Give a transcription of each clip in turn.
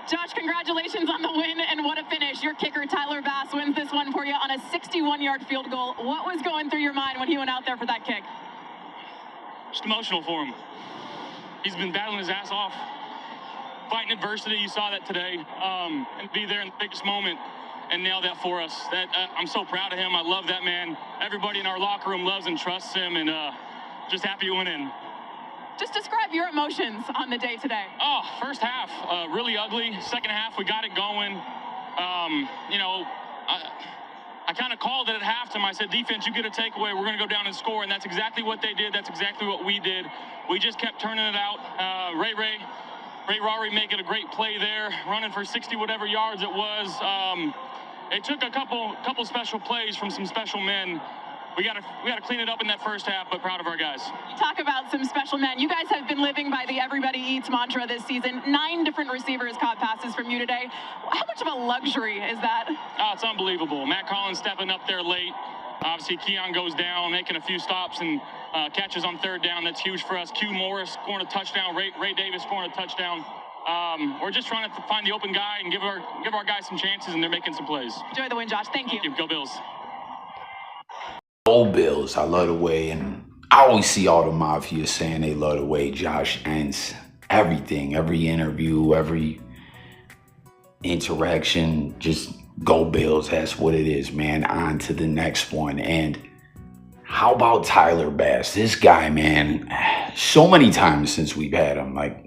Josh, congratulations on the win, and what a finish. Your kicker, Tyler Bass, wins this one for you on a 61-yard field goal. What was going through your mind when he went out there for that kick? Just emotional for him. He's been battling his ass off, fighting adversity. You saw that today, and be there in the biggest moment and nail that for us. I'm so proud of him. I love that man. Everybody in our locker room loves and trusts him, and just happy to win in. Just describe your emotions on the day today. Oh, first half, really ugly. Second half, we got it going. I kind of called it at halftime. I said, defense, you get a takeaway. We're going to go down and score, and that's exactly what they did. That's exactly what we did. We just kept turning it out. Ray Rory making a great play there, running for 60 whatever yards it was. It took a couple special plays from some special men. We gotta clean it up in that first half, but proud of our guys. You talk about some special men. You guys have been living by the everybody eats mantra this season. 9 different receivers caught passes from you today. How much of a luxury is that? Oh, it's unbelievable. Matt Collins stepping up there late. Obviously, Keon goes down, making a few stops and catches on third down. That's huge for us. Q Morris scoring a touchdown. Ray Davis scoring a touchdown. We're just trying to find the open guy and give our guys some chances, and they're making some plays. Enjoy the win, Josh. Thank you. Go Bills. Go Bills. I love the way, and I always see all the Mafia saying they love the way Josh ends everything, every interview, every interaction. Just go Bills. That's what it is, man. On to the next one. And how about Tyler Bass? This guy, man, so many times since we've had him, like,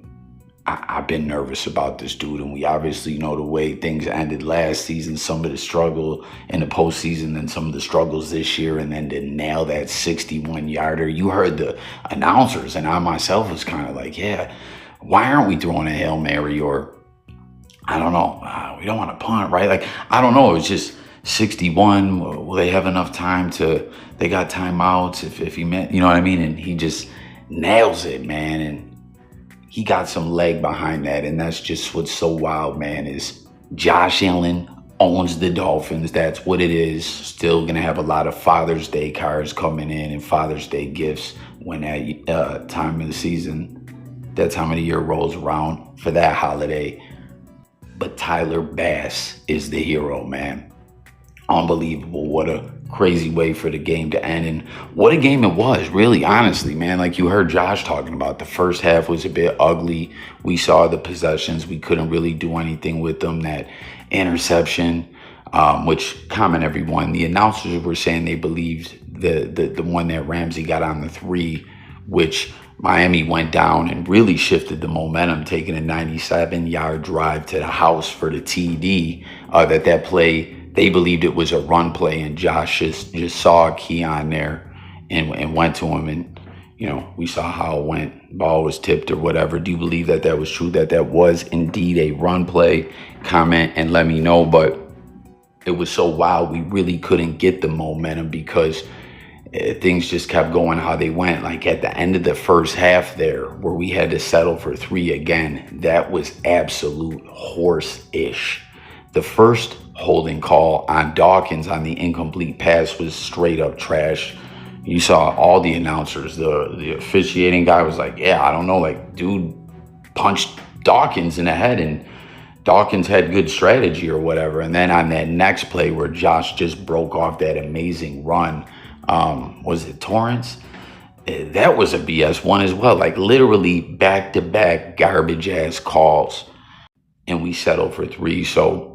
I've been nervous about this dude, and we obviously know the way things ended last season, some of the struggle in the postseason and some of the struggles this year, and then to nail that 61-yarder. You heard the announcers, and I myself was kind of like, yeah, why aren't we throwing a Hail Mary, or I don't know, we don't want to punt, right? Like, I don't know, it's just 61, will they have enough time they got timeouts if he meant, you know what I mean? And he just nails it, man, and he got some leg behind that, and that's just what's so wild, man, is Josh Allen owns the Dolphins. That's what it is. Still going to have a lot of Father's Day cards coming in and Father's Day gifts when that time of the season, that time of the year rolls around for that holiday. But Tyler Bass is the hero, man. Unbelievable. What a crazy way for the game to end, and what a game it was, really, honestly, man. Like you heard Josh talking about, the first half was a bit ugly. We saw the possessions, we couldn't really do anything with them. That interception, which comment everyone, the announcers were saying they believed the one that Ramsey got on the 3, which Miami went down and really shifted the momentum, taking a 97-yard drive to the house for the TD. That play, they believed it was a run play, and Josh just saw Keon there and went to him, and we saw how it went. Ball was tipped or whatever. Do you believe that was true, that was indeed a run play? Comment and let me know. But it was so wild, we really couldn't get the momentum because things just kept going how they went. Like at the end of the first half there, where we had to settle for 3 again, that was absolute horse-ish. The first holding call on Dawkins on the incomplete pass was straight up trash. You saw all the announcers, the officiating guy was like, yeah, I don't know, like, dude punched Dawkins in the head, and Dawkins had good strategy or whatever. And then on that next play where Josh just broke off that amazing run, was it Torrance? That was a BS one as well. Like literally back-to-back garbage-ass calls, and we settled for 3. So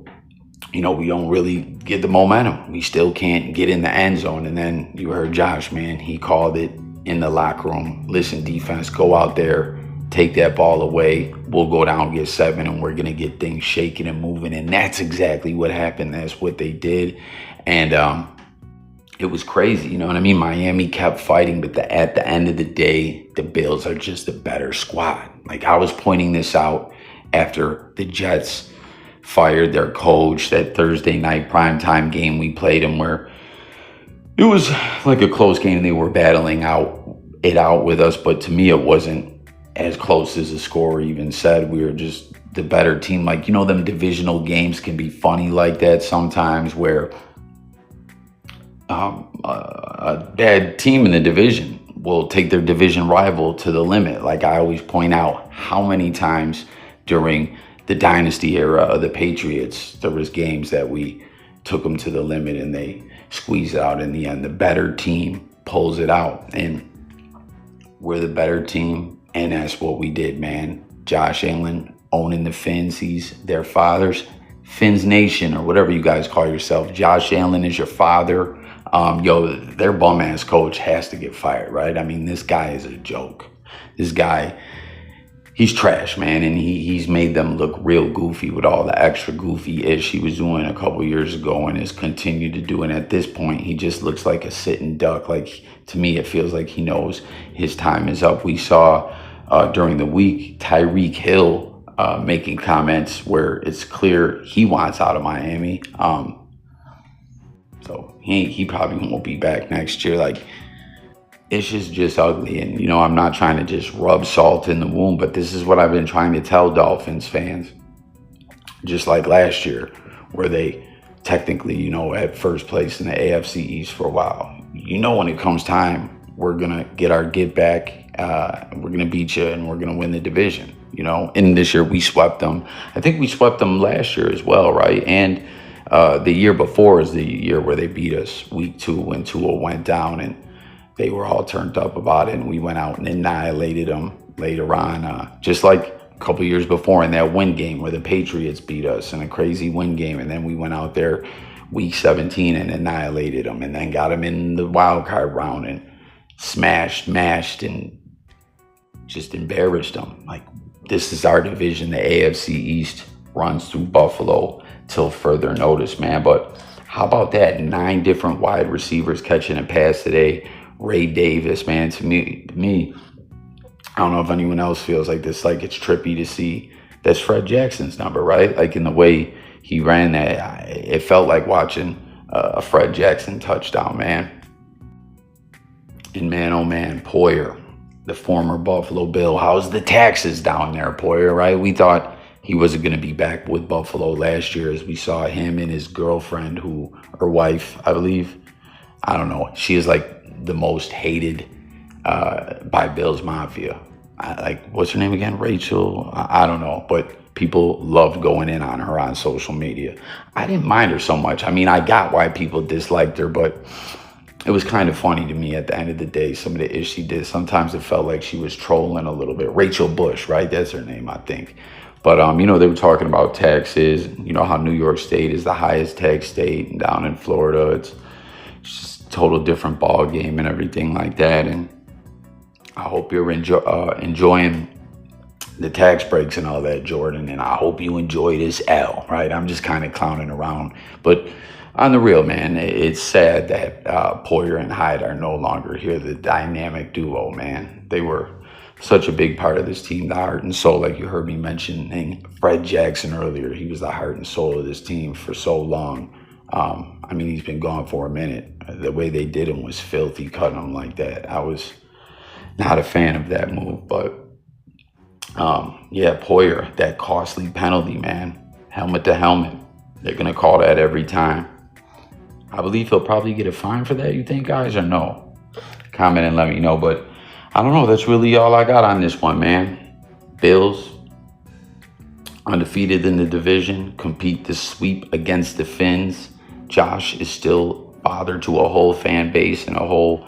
we don't really get the momentum. We still can't get in the end zone. And then you heard Josh, man, he called it in the locker room. Listen, defense, go out there, take that ball away. We'll go down, get 7, and we're going to get things shaking and moving. And that's exactly what happened. That's what they did. And it was crazy. You know what I mean? Miami kept fighting, but at the end of the day, the Bills are just a better squad. Like I was pointing this out after the Jets fired their coach, that Thursday night primetime game we played them, where it was like a close game. They were battling it out with us, but to me it wasn't as close as the score even said. We were just the better team. Like, them divisional games can be funny like that sometimes, where a bad team in the division will take their division rival to the limit. Like I always point out, how many times during the dynasty era of the Patriots, there was games that we took them to the limit and they squeezed it out in the end. The better team pulls it out, and we're the better team, and that's what we did, man. Josh Allen owning the Finns. He's their fathers. Finns Nation, or whatever you guys call yourself. Josh Allen is your father. Their bum-ass coach has to get fired, right? I mean, this guy is a joke. This guy, he's trash, man, and he's made them look real goofy with all the extra goofy-ish he was doing a couple years ago and has continued to do. And at this point, he just looks like a sitting duck. Like, to me, it feels like he knows his time is up. We saw during the week Tyreek Hill making comments where it's clear he wants out of Miami. So he probably won't be back next year. Like, it's just ugly. And, I'm not trying to just rub salt in the wound, but this is what I've been trying to tell Dolphins fans. Just like last year, where they technically, had first place in the AFC East for a while. When it comes time, we're going to get our get back. We're going to beat you and we're going to win the division, And this year we swept them. I think we swept them last year as well, right? And the year before is the year where they beat us week 2 when Tua went down, and they were all turned up about it, and we went out and annihilated them later on, just like a couple years before in that win game where the Patriots beat us in a crazy win game, and then we went out there week 17 and annihilated them, and then got them in the wild card round and smashed, mashed, and just embarrassed them. Like, this is our division. The AFC East runs through Buffalo till further notice, man. But how about that? 9 different wide receivers catching a pass today. Ray Davis, man, to me, I don't know if anyone else feels like this. Like, it's trippy to see that's Fred Jackson's number, right? Like, in the way he ran that, it felt like watching a Fred Jackson touchdown, man. And man, oh man, Poyer, the former Buffalo Bill. How's the taxes down there, Poyer, right? We thought he wasn't going to be back with Buffalo last year, as we saw him and his girlfriend, or wife, I believe. I don't know. She is like the most hated by BillsMafia. What's her name again? Rachel? I don't know. But people loved going in on her on social media. I didn't mind her so much. I mean, I got why people disliked her, but it was kind of funny to me at the end of the day, some of the ish she did. Sometimes it felt like she was trolling a little bit. Rachel Bush, right? That's her name, I think. But, they were talking about taxes, how New York State is the highest tax state, and down in Florida, it's just a total different ball game and everything like that. And I hope you're enjoying the tax breaks and all that, Jordan. And I hope you enjoy this L, right? I'm just kind of clowning around. But on the real, man, it's sad that Poyer and Hyde are no longer here, the dynamic duo, man. They were such a big part of this team, the heart and soul. Like you heard me mentioning Fred Jackson earlier. He was the heart and soul of this team for so long. He's been gone for a minute. The way they did him was filthy, cutting him like that. I was not a fan of that move. But, Poyer, that costly penalty, man. Helmet to helmet. They're going to call that every time. I believe he'll probably get a fine for that, you think, guys, or no? Comment and let me know. But I don't know. That's really all I got on this one, man. Bills, undefeated in the division, compete to sweep against the Finns. Josh is still father to a whole fan base and a whole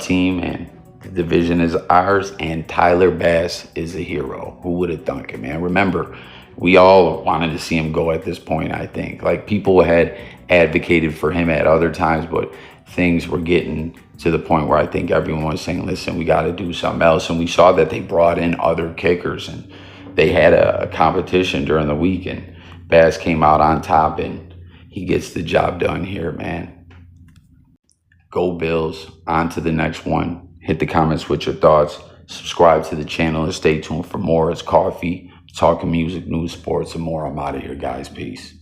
team, and the division is ours, and Tyler Bass is a hero. Who would have thunk it, man? Remember, we all wanted to see him go at this point, I think. Like, people had advocated for him at other times, but things were getting to the point where I think everyone was saying, listen, we got to do something else. And we saw that they brought in other kickers, and they had a competition during the week, and Bass came out on top, and he gets the job done here, man. Go Bills. On to the next one. Hit the comments with your thoughts. Subscribe to the channel and stay tuned for more. It's coffee, talking music, news, sports, and more. I'm out of here, guys. Peace.